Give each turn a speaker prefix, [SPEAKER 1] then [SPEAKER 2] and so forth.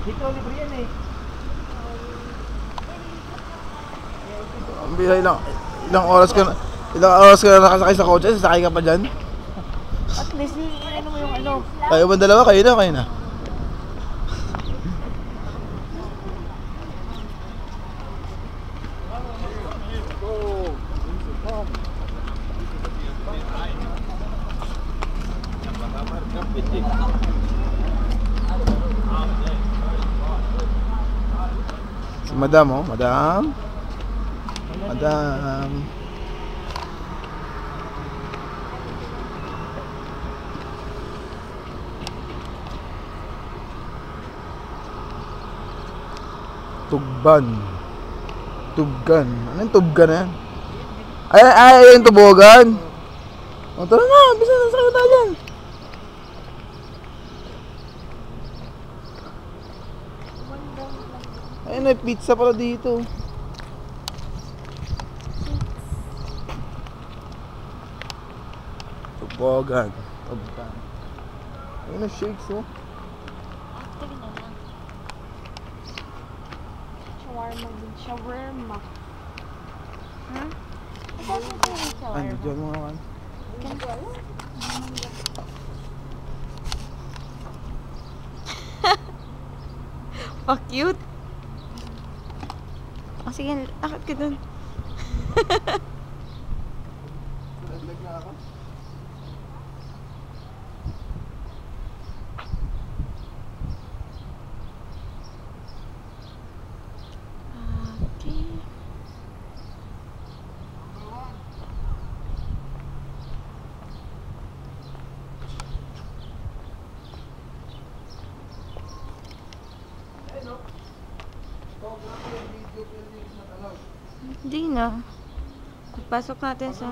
[SPEAKER 1] Dito, libre yan eh.
[SPEAKER 2] Ang bihay lang. Ilang oras ka na nakasakay sa kotse, sasakay ka pa dyan?
[SPEAKER 1] At least, ano mo yung ano.
[SPEAKER 2] Kayo ba dalawa? Kayo na. Si Madam, oh, Madam. Tuggan. Ano yung tuggan na yan? Ay, yung tubogan. O, tara na, bisa na sakay tayo dyan. Ayun, may pizza pala dito. Tubogan. Ayun na shakes, oh.
[SPEAKER 3] Actually naman. Shawarma. Huh? Ito yung shawarma.
[SPEAKER 2] Ano, dyan mga kan.
[SPEAKER 3] Oh, cute. Oh, sige, akit ka dun.
[SPEAKER 2] Naglag na ako.
[SPEAKER 3] Okay. Hindi na. Pasok natin sa